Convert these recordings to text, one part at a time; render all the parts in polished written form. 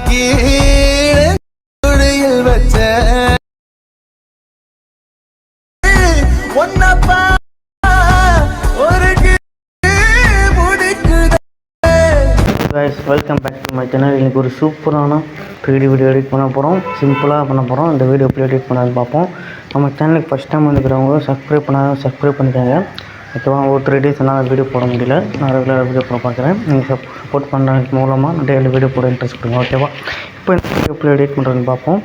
கீழில் வச்ச ஒன்னப்பா ஒரு welcome back to my channel. இன்றைக்கி ஒரு சூப்பரான 3D வீடியோ எடிட் பண்ண போகிறோம். சிம்பிளாக பண்ண போகிறோம். இந்த வீடியோ எப்படி எடிட் பண்ணாலும் பார்ப்போம். நம்ம சேனலுக்கு ஃபஸ்ட் டைம் வந்துக்கிறவங்க சப்ஸ்கிரைப் பண்ணிக்கோங்க. ஓகேவா? ஒரு 3 டேஸ் என்னால் வீடியோ போட முடியல. நான் ரெகுலராக வீடியோ போட பார்க்குறேன். நீங்கள் சப்போர்ட் பண்ணுறது மூலமாக நான் டெய்லி வீடியோ போட இன்ட்ரெஸ்ட் கொடுங்க. ஓகேவா? இப்போ இந்த வீடியோ எப்படி எடிட் பண்ணுறதுன்னு பார்ப்போம்.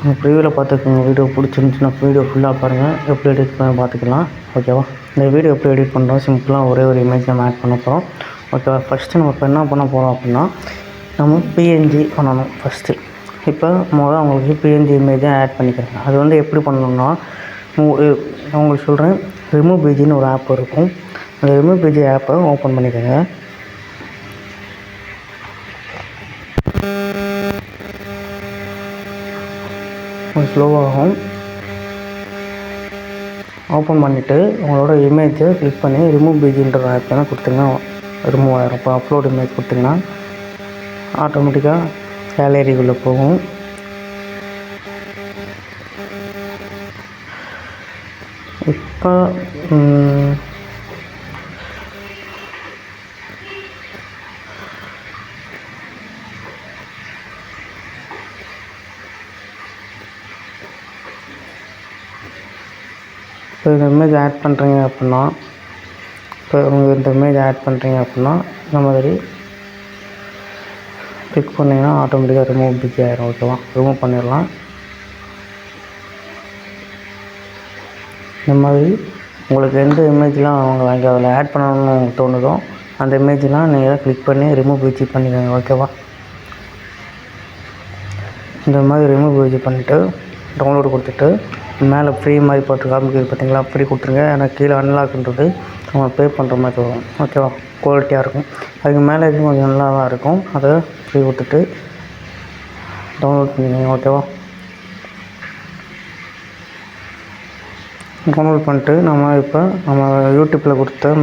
உங்கள் ப்ரிவியூவில் பார்த்துக்கோங்க. வீடியோ பிடிச்சிருந்துச்சுன்னா வீடியோ ஃபுல்லாக பாருங்கள். எப்படி எடிட் பண்ண பார்த்துக்கலாம். ஓகேவா? இந்த வீடியோ எப்படி எடிட் பண்ணுறோம், சிம்பிளாக ஒரே ஒரு இமேஜ் நம்ம ஆட் பண்ண போகிறோம். ஓகேவா? ஃபஸ்ட்டு நம்ம இப்போ என்ன பண்ண போகிறோம் அப்படின்னா, நம்ம பிஎன்ஜி பண்ணணும் ஃபஸ்ட்டு. இப்போ அவங்களுக்கு பிஎன்ஜி இமேஜை ஆட் பண்ணிக்கிறேன். அது வந்து எப்படி பண்ணணும்னா, உங்களுக்கு சொல்கிறேன். ரிமூவ் பிஜின்னு ஒரு ஆப் இருக்கும். அந்த ரிமூவ் பிஜி ஆப்பை ஓப்பன் பண்ணிக்கோங்க. கொஞ்சம் ஸ்லோவாகும். ஓப்பன் பண்ணிவிட்டு உங்களோட இமேஜை கிளிக் பண்ணி ரிமூவ் பிஜின்ற ஆப் தான் கொடுத்தீங்கன்னா ரிமூவ் ஆகிரும். இப்போ அப்லோட் இமேஜ் கொடுத்திங்கன்னா ஆட்டோமேட்டிக்காக கேலரிக்குள்ளே போகும். இப்போ இந்த இமேஜ் ஆட் பண்ணுறீங்க அப்படின்னா இந்த மாதிரி கிளிக் பண்ணிங்கன்னா ஆட்டோமேட்டிக்காக ரிமூவ் பிஜி ஆகிரும். ஓகேவா? ரிமூவ் பண்ணிடலாம். இந்த மாதிரி உங்களுக்கு எந்த இமேஜ்லாம் அவங்க அதில் ஆட் பண்ணணும்னு தோணுதோ அந்த இமேஜ்லாம் நீங்கள் கிளிக் பண்ணி ரிமூவ் பிஜி பண்ணிக்கோங்க. ஓகேவா? இந்த மாதிரி ரிமூவ் பிஜி பண்ணிவிட்டு டவுன்லோடு கொடுத்துட்டு மேலே ஃப்ரீ மாதிரி போட்டு காமிக்கிறது பார்த்தீங்களா? ஃப்ரீ கொடுத்துருங்க. ஏன்னா கீழே அன்லாக்ன்றது நம்ம பே பண்ணுற மாதிரி வரும். ஓகேவா? குவாலிட்டியாக இருக்கும். அதுக்கு மேலே இதுவும் கொஞ்சம் நல்லா தான் இருக்கும். அதை ஃப்ரீ கொடுத்துட்டு டவுன்லோட் பண்ணிக்கோங்க. ஓகேவா? டவுன்லோட் பண்ணிட்டு நம்ம யூடியூப்பில் கொடுத்த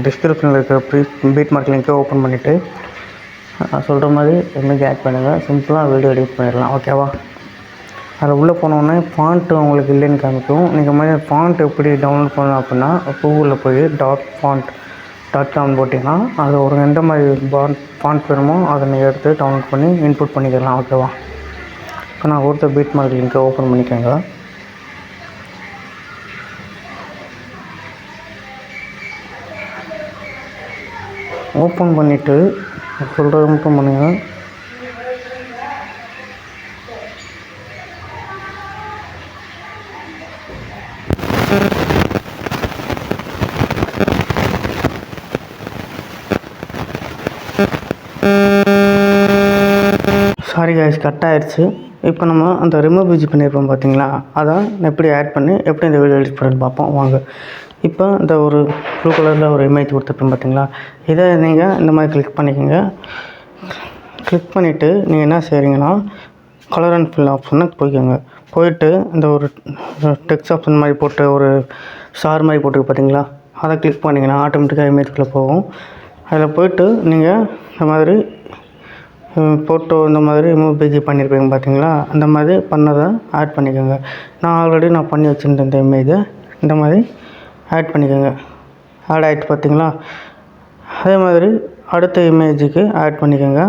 டிஸ்கிரிப்ஷனில் இருக்கிற பீட் மார்க் லிங்க்கை ஓப்பன் பண்ணிவிட்டு சொல்கிற மாதிரி இமேஜ் ஆட் பண்ணுங்கள். சிம்பிளாக வீடியோ எடிட் பண்ணிடலாம். ஓகேவா? அதில் உள்ளே போனோடனே ஃபாண்ட்டு உங்களுக்கு இல்லைன்னு காமிக்கும். நீங்கள் மாதிரி ஃபாண்ட் எப்படி டவுன்லோட் பண்ணணும் அப்படின்னா, கூகுளில் போய் .com போட்டிங்கன்னா அது ஒரு எந்த மாதிரி ஃபாண்ட் வேணுமோ அதை நீங்கள் எடுத்து டவுன்லோட் பண்ணி இன்புட் பண்ணிக்கலாம். ஓகேவா? இப்போ நான் கொடுத்த பீட் மார்க் லிங்க்கை ஓப்பன் பண்ணிக்கோங்க. ஓப்பன் பண்ணிவிட்டு சொல்கிறது மட்டும் பண்ணுங்கள். சாரி கைஸ், கட் ஆகிடுச்சு. இப்போ நம்ம அந்த ரிமூவ் பிஜி பண்ணியிருப்போம் பார்த்தீங்களா? அதை எப்படி ஆட் பண்ணி எப்படி இந்த வீடியோ எடிட் பண்ணி பார்ப்போம் வாங்க. இப்போ இந்த ஒரு ப்ளூ கலரில் ஒரு இமேஜ் கொடுத்துருப்போம் பார்த்தீங்களா? இதை நீங்கள் இந்த மாதிரி கிளிக் பண்ணிக்கோங்க. கிளிக் பண்ணிவிட்டு நீங்கள் என்ன செய்கிறீங்கன்னா, கலர் அண்ட் ஃபில் ஆப்ஷனுக்கு போயிட்டு இந்த ஒரு டெக்ஸ்ட் ஆப்ஷன் மாதிரி போட்டு ஒரு ஸ்டார் மாதிரி போட்டு பார்த்தீங்களா? அதை கிளிக் பண்ணிங்கன்னா ஆட்டோமேட்டிக்காக இமேஜ்குள்ளே போகும். அதில் போய்ட்டு நீங்கள் இந்த மாதிரி ஃபோட்டோ இந்த மாதிரி ரிமூவ் பிஜி பண்ணியிருப்பீங்க பார்த்தீங்களா? அந்த மாதிரி பண்ணதை ஆட் பண்ணிக்கோங்க. நான் ஆல்ரெடி பண்ணி வச்சுருந்தேன். இந்த இமேஜை இந்த மாதிரி ஆட் பண்ணிக்கோங்க. ஆட் ஆகிட்டு பார்த்தீங்களா? அதே மாதிரி அடுத்த இமேஜுக்கு ஆட் பண்ணிக்கோங்க.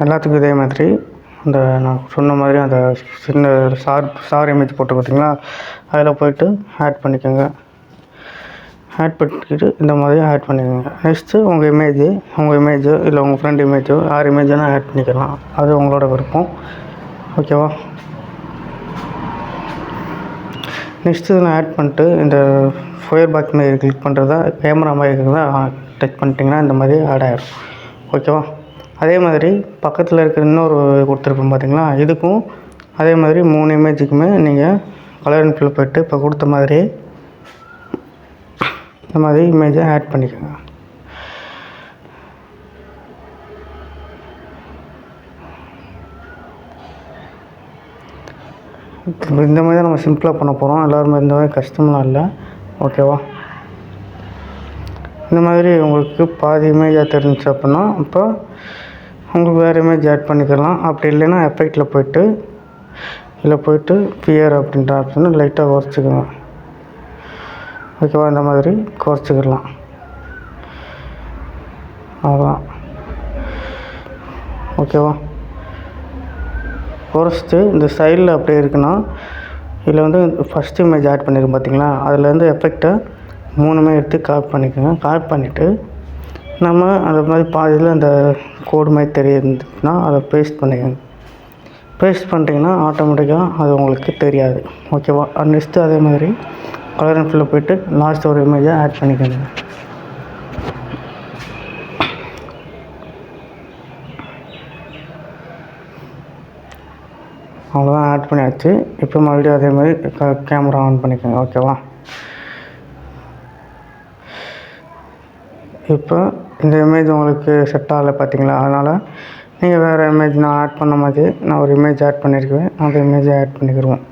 எல்லாத்துக்கும் இதே மாதிரி அந்த நான் சொன்ன மாதிரி அந்த சின்ன ஸ்டார் இமேஜ் போட்டு பார்த்தீங்களா? அதில் போய்ட்டு ஆட் பண்ணிக்கோங்க. ஆட் பண்ணிக்கிட்டு இந்த மாதிரி ஆட் பண்ணிக்கோங்க. நெக்ஸ்ட்டு உங்கள் இமேஜோ இல்லை உங்கள் ஃப்ரெண்ட் இமேஜோ யார் இமேஜெல்லாம் ஆட் பண்ணிக்கலாம். அது உங்களோட விருப்பம். ஓகேவா? நெக்ஸ்ட்டு இதில் ஆட் பண்ணிட்டு இந்த ஃபயர் பாக்ஸ் மாதிரி கிளிக் பண்ணுறதா கேமரா மாதிரி இருக்கிறதா டச் பண்ணிட்டிங்கன்னா இந்த மாதிரி ஆட் ஆகிடும். ஓகேவா? அதே மாதிரி பக்கத்தில் இருக்கிற இன்னொரு கொடுத்துருப்போம் பார்த்தீங்களா? இதுக்கும் அதே மாதிரி 3 இமேஜுக்குமே நீங்கள் கலர் அண்ட் ஃபில் போய்ட்டு இப்போ கொடுத்த மாதிரி இந்த மாதிரி இமேஜை ஆட் பண்ணிக்கோங்க. இந்த மாதிரி தான் நம்ம சிம்பிளாக பண்ண போகிறோம். எல்லோருமே இந்த மாதிரி கஷ்டம்லாம் இல்லை. ஓகேவா? இந்த மாதிரி உங்களுக்கு பாதி இமேஜாக தெரிஞ்சிச்சு அப்படின்னா இப்போ உங்களுக்கு வேறு இமேஜ் ஆட் பண்ணிக்கலாம். அப்படி இல்லைன்னா எஃபெக்டில் போய்ட்டு இதில் போய்ட்டு பியர் அப்படின்ற ஆப்ஷனை லைட்டாக குறைச்சிக்கலாம். ஓகேவா, இந்த மாதிரி குறைச்சிக்கலாம். அவ்வளோதான். ஓகேவா, குறைச்சிட்டு இந்த சைடில் அப்படியே இருக்குன்னா இதில் வந்து ஃபஸ்ட் இமேஜ் ஆட் பண்ணியிருக்கோம் பார்த்தீங்களா, அதுலேருந்து எஃபெக்டை 3மே எடுத்து காப்பி பண்ணிக்கோங்க. காப்பி பண்ணிவிட்டு நம்ம அந்த மாதிரி பாதியில் அந்த கோடு மாதிரி தெரியுதுன்னா அதை பேஸ்ட் பண்ணிக்கோங்க. பேஸ்ட் பண்ணிட்டீங்கன்னா ஆட்டோமேட்டிக்காக அது உங்களுக்கு தெரியாது. ஓகேவா, நெக்ஸ்ட்டு அதே மாதிரி கலர் அண்ட் ஃபில்லில் போய்ட்டு லாஸ்ட் ஒரு இமேஜை ஆட் பண்ணிக்கோங்க. அவ்வளோதான், ஆட் பண்ணியாச்சு. இப்போ மறுபடியும் அதே மாதிரி கேமரா ஆன் பண்ணிக்கோங்க. ஓகேவா, இப்போ இந்த இமேஜ் உங்களுக்கு செட் ஆகலை பார்த்தீங்களா, அதனால் நீங்கள் வேறு இமேஜ் நான் ஆட் பண்ண மாதிரி நான் ஒரு இமேஜ் ஆட் பண்ணியிருக்கேன். அந்த இமேஜை ஆட் பண்ணிக்கிடுவோம்.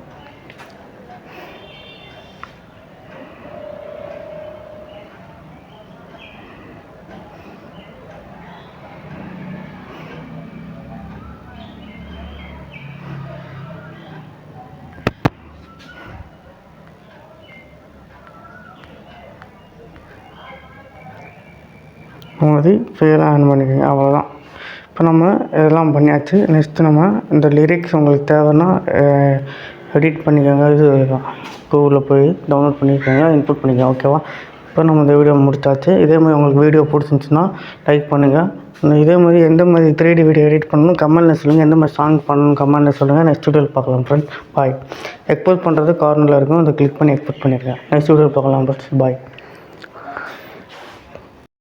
மாதிரி ஃபேராக ஆன் பண்ணிக்கோங்க. அவ்வளோதான். இப்போ நம்ம இதெல்லாம் பண்ணியாச்சு. நெக்ஸ்ட்டு நம்ம இந்த லிரிக்ஸ் உங்களுக்கு தேவைன்னா எடிட் பண்ணிக்கோங்க. இது கூகுளில் போய் டவுன்லோட் பண்ணிக்கோங்க, இன்புட் பண்ணிக்கோங்க. ஓகேவா, இப்போ நம்ம இந்த வீடியோ முடிச்சாச்சு. இதே மாதிரி உங்களுக்கு வீடியோ பிடிச்சிருந்துச்சின்னா லைக் பண்ணுங்கள். இதே மாதிரி எந்த மாதிரி 3D வீடியோ எடிட் பண்ணணும் கமெண்ட்டில் சொல்லுங்கள். எந்த மாதிரி சாங் பண்ணணும் கமெண்ட்டில் சொல்லுங்கள். நெக்ஸ்ட் வீடியோவில் பார்க்கலாம் ஃப்ரெண்ட்ஸ். பாய். எக்ஸ்போர்ட் பண்ணுறது கார்னரில் இருக்கும், அதை கிளிக் பண்ணி எக்ஸ்போர்ட் பண்ணியிருக்கேன். நெக்ஸ்ட் வீடியோவில் பார்க்கலாம் ஃப்ரெண்ட்ஸ். பாய்.